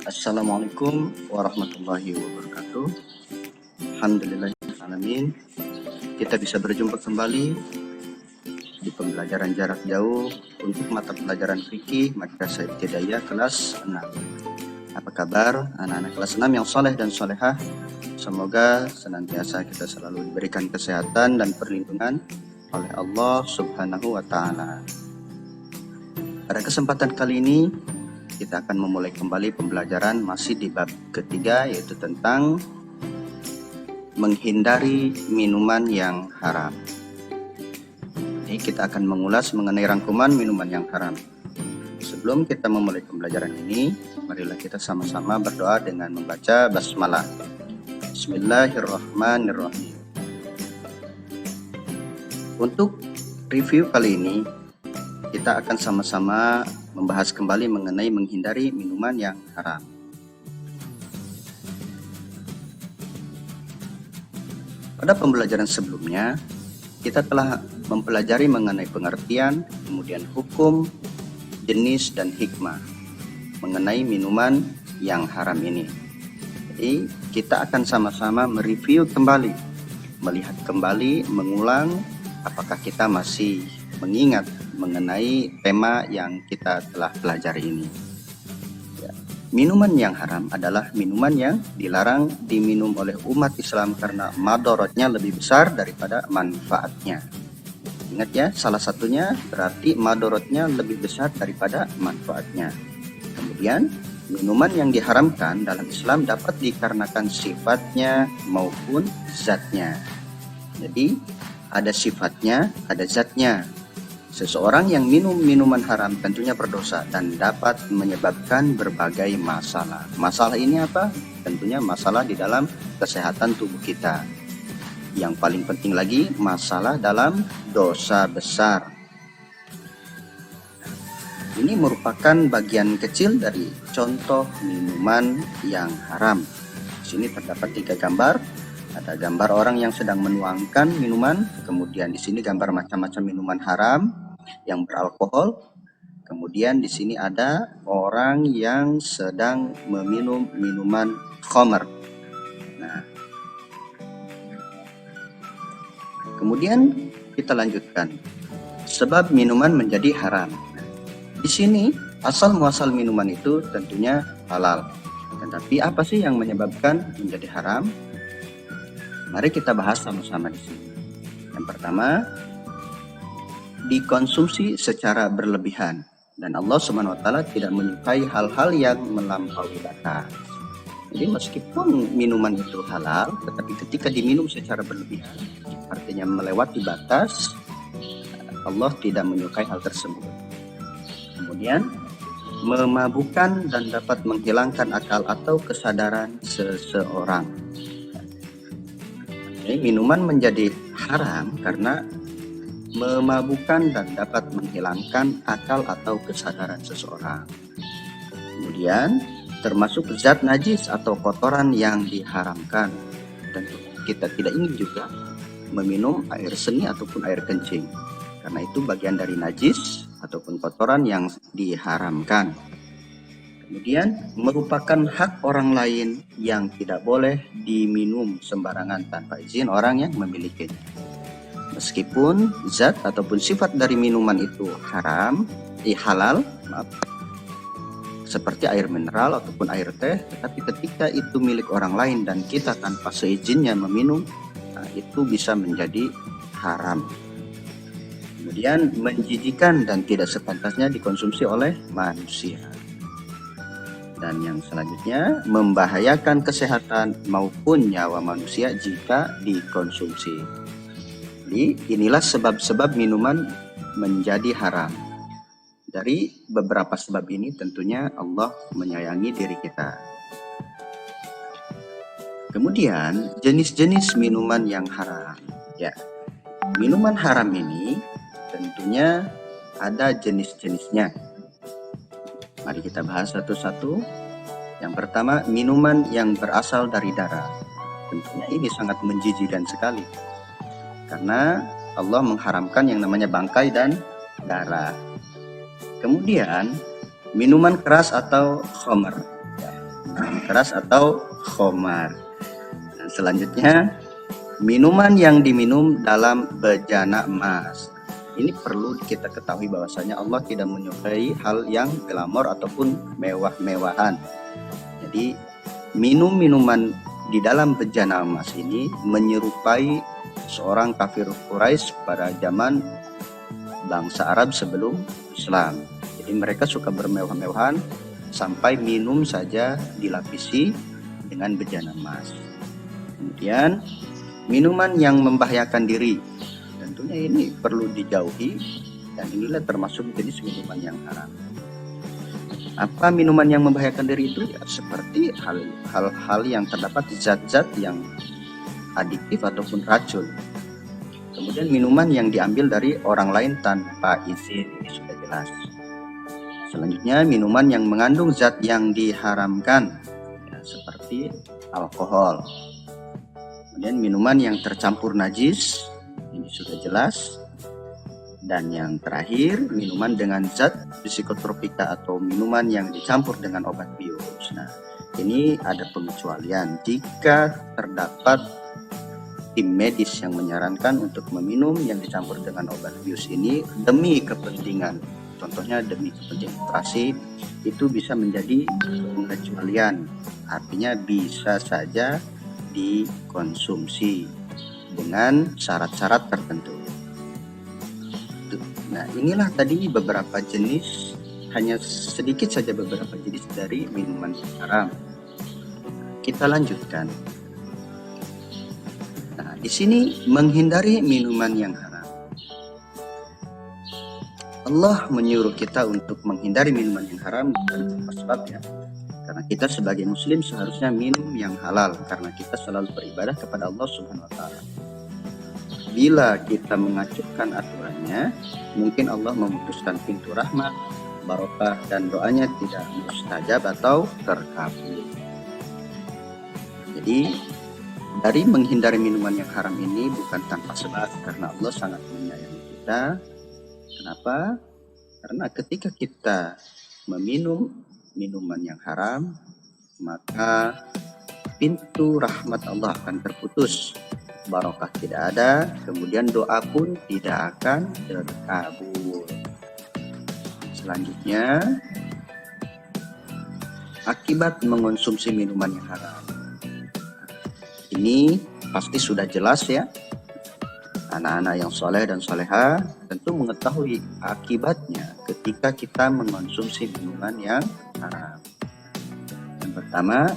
Assalamualaikum warahmatullahi wabarakatuh. Alhamdulillahirrahmanirrahim. Kita bisa berjumpa kembali di pembelajaran jarak jauh untuk mata pelajaran fikih Madrasah Ibtidaiyah kelas 6. Apa kabar anak-anak kelas 6 yang soleh dan solehah? Semoga senantiasa kita selalu diberikan kesehatan dan perlindungan oleh Allah Subhanahu wa Ta'ala. Pada kesempatan kali ini kita akan memulai kembali pembelajaran masih di bab ketiga, yaitu tentang menghindari minuman yang haram. Jadi kita akan mengulas mengenai rangkuman minuman yang haram. Sebelum kita memulai pembelajaran ini, marilah kita sama-sama berdoa dengan membaca basmalah. Bismillahirrahmanirrahim. Untuk review kali ini, kita akan sama-sama membahas kembali mengenai menghindari minuman yang haram. Pada pembelajaran sebelumnya, kita telah mempelajari mengenai pengertian, kemudian hukum, jenis, dan hikmah mengenai minuman yang haram ini. Jadi, kita akan sama-sama mereview kembali, melihat kembali, mengulang, apakah kita masih mengingat mengenai tema yang kita telah pelajari ini. Ya. Minuman yang haram adalah minuman yang dilarang diminum oleh umat Islam karena madorotnya lebih besar daripada manfaatnya. Ingat ya, salah satunya berarti madorotnya lebih besar daripada manfaatnya. Kemudian, minuman yang diharamkan dalam Islam dapat dikarenakan sifatnya maupun zatnya. Jadi, ada sifatnya, ada zatnya. Seseorang yang minum minuman haram tentunya berdosa dan dapat menyebabkan berbagai masalah. Masalah ini apa? Tentunya masalah di dalam kesehatan tubuh kita. Yang paling penting lagi, masalah dalam dosa besar. Ini merupakan bagian kecil dari contoh minuman yang haram. Di sini terdapat 3 gambar. Ada gambar orang yang sedang menuangkan minuman, kemudian di sini gambar macam-macam minuman haram yang beralkohol. Kemudian di sini ada orang yang sedang meminum minuman khamr. Nah, kemudian kita lanjutkan. Sebab minuman menjadi haram. Di sini asal muasal minuman itu tentunya halal. Tetapi apa sih yang menyebabkan menjadi haram? Mari kita bahas sama-sama di sini. Yang pertama, dikonsumsi secara berlebihan, dan Allah Subhanahu wa Ta'ala tidak menyukai hal-hal yang melampaui batas. Jadi meskipun minuman itu halal, tetapi ketika diminum secara berlebihan, artinya melewati batas, Allah tidak menyukai hal tersebut. Kemudian, memabukkan dan dapat menghilangkan akal atau kesadaran seseorang. Minuman menjadi haram karena memabukkan dan dapat menghilangkan akal atau kesadaran seseorang. Kemudian termasuk zat najis atau kotoran yang diharamkan. Dan kita tidak ingin juga meminum air seni ataupun air kencing, karena itu bagian dari najis ataupun kotoran yang diharamkan. Kemudian merupakan hak orang lain yang tidak boleh diminum sembarangan tanpa izin orang yang memilikinya. Meskipun zat ataupun sifat dari minuman itu halal, seperti air mineral ataupun air teh, tetapi ketika itu milik orang lain dan kita tanpa seizinnya meminum, itu bisa menjadi haram. Kemudian menjijikan dan tidak sepantasnya dikonsumsi oleh manusia. Dan yang selanjutnya, membahayakan kesehatan maupun nyawa manusia jika dikonsumsi. Jadi inilah sebab-sebab minuman menjadi haram. Dari beberapa sebab ini tentunya Allah menyayangi diri kita. Kemudian jenis-jenis minuman yang haram. Ya, minuman haram ini tentunya ada jenis-jenisnya. Mari kita bahas satu-satu. Yang pertama, minuman yang berasal dari darah. Tentunya ini sangat menjijikkan sekali, karena Allah mengharamkan yang namanya bangkai dan darah. Kemudian, minuman keras atau khamr. keras atau khomar. Nah, selanjutnya, minuman yang diminum dalam bejana emas. Ini perlu kita ketahui bahwasanya Allah tidak menyukai hal yang glamor ataupun mewah-mewahan. Jadi minum-minuman di dalam bejana emas ini menyerupai seorang kafir Quraisy pada zaman bangsa Arab sebelum Islam. Jadi mereka suka bermewah-mewahan sampai minum saja dilapisi dengan bejana emas. Kemudian minuman yang membahayakan diri, tentunya ini perlu dijauhi, dan inilah termasuk jenis minuman yang haram. Apa minuman yang membahayakan diri itu? Ya, seperti hal-hal yang terdapat zat-zat yang adiktif ataupun racun. Kemudian minuman yang diambil dari orang lain tanpa izin, ini sudah jelas. Selanjutnya, minuman yang mengandung zat yang diharamkan, ya, seperti alkohol. Kemudian minuman yang tercampur najis, ini sudah jelas. Dan yang terakhir, minuman dengan zat psikotropika atau minuman yang dicampur dengan obat bius. Nah, ini ada pengecualian jika terdapat tim medis yang menyarankan untuk meminum yang dicampur dengan obat bius ini demi kepentingan, contohnya demi kepentingan operasi, itu bisa menjadi pengecualian. Artinya bisa saja dikonsumsi dengan syarat-syarat tertentu. Nah, inilah tadi beberapa jenis, hanya sedikit saja beberapa jenis dari minuman haram. Kita lanjutkan. Nah, di sini menghindari minuman yang haram. Allah menyuruh kita untuk menghindari minuman yang haram bukan tanpa sebab, ya. Karena kita sebagai muslim seharusnya minum yang halal, karena kita selalu beribadah kepada Allah Subhanahu wa taala. Bila kita mengacuhkan aturannya, mungkin Allah memutuskan pintu rahmat, barokah, dan doanya tidak mustajab atau terkabul. Jadi dari menghindari minuman yang haram ini bukan tanpa sebab, karena Allah sangat menyayangi kita. Kenapa? Karena ketika kita meminum minuman yang haram, maka pintu rahmat Allah akan terputus, barokah tidak ada, kemudian doa pun tidak akan terkabul. Selanjutnya, akibat mengonsumsi minuman yang haram. Ini pasti sudah jelas, ya. Anak-anak yang soleh dan soleha tentu mengetahui akibatnya ketika kita mengonsumsi minuman yang haram. Yang pertama,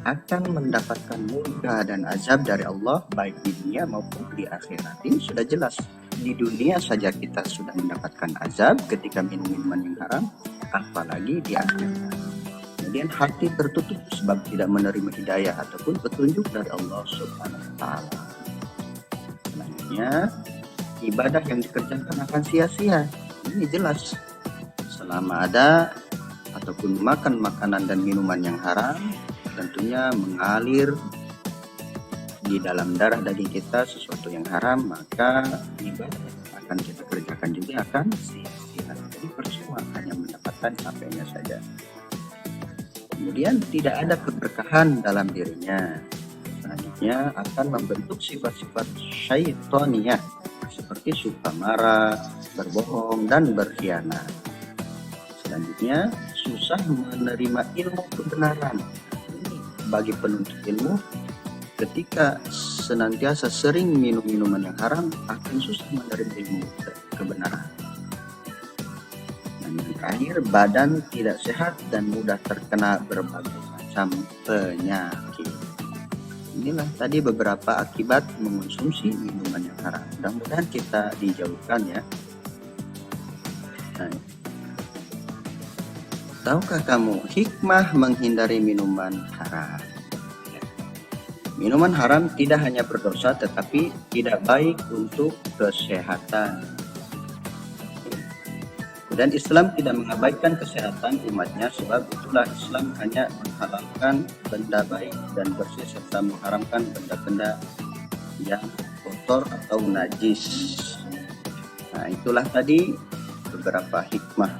akan mendapatkan murka dan azab dari Allah baik di dunia maupun di akhirat. Ini sudah jelas. Di dunia saja kita sudah mendapatkan azab ketika minum minuman yang haram, apalagi di akhirat. Kemudian hati tertutup sebab tidak menerima hidayah ataupun petunjuk dari Allah Subhanahu wa taala. Selanjutnya, ibadah yang dikerjakan akan sia-sia. Ini jelas. Selama ada ataupun makan makanan dan minuman yang haram, tentunya mengalir di dalam darah daging kita sesuatu yang haram, maka ibadah yang akan kita kerjakan juga akan sia-sia. Jadi percuma, hanya mendapatkan capeknya saja. Kemudian tidak ada keberkahan dalam dirinya. Selanjutnya akan membentuk sifat-sifat syaitaniyah seperti suka marah, berbohong, dan berkhianat. Selanjutnya susah menerima ilmu kebenaran. Bagi penuntut ilmu, ketika senantiasa sering minum minuman yang haram, akan susah menerima ilmu kebenaran. Dan yang terakhir, badan tidak sehat dan mudah terkena berbagai macam penyakit. Inilah tadi beberapa akibat mengonsumsi minuman yang haram. Mudah-mudahan kita dijauhkan, ya. Nah, tahukah kamu hikmah menghindari minuman haram? Minuman haram tidak hanya berdosa tetapi tidak baik untuk kesehatan. Dan Islam tidak mengabaikan kesehatan umatnya, sebab itulah Islam hanya menghalalkan benda baik dan bersih serta mengharamkan benda-benda yang kotor atau najis. Nah, itulah tadi beberapa hikmah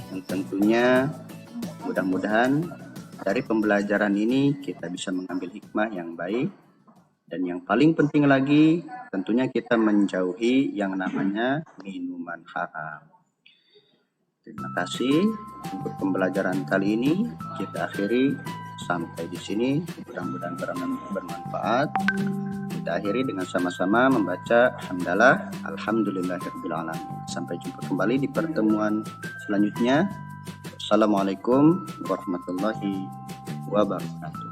yang tentunya mudah-mudahan Dari pembelajaran ini kita bisa mengambil hikmah yang baik, dan yang paling penting lagi tentunya kita menjauhi yang namanya minuman haram. Terima kasih untuk pembelajaran kali ini. Kita akhiri sampai di sini. Mudah-mudahan bermanfaat. Kita akhiri dengan sama-sama membaca hamdalah alhamdulillahirabbil alamin. Sampai jumpa kembali di pertemuan selanjutnya. Assalamualaikum warahmatullahi wabarakatuh.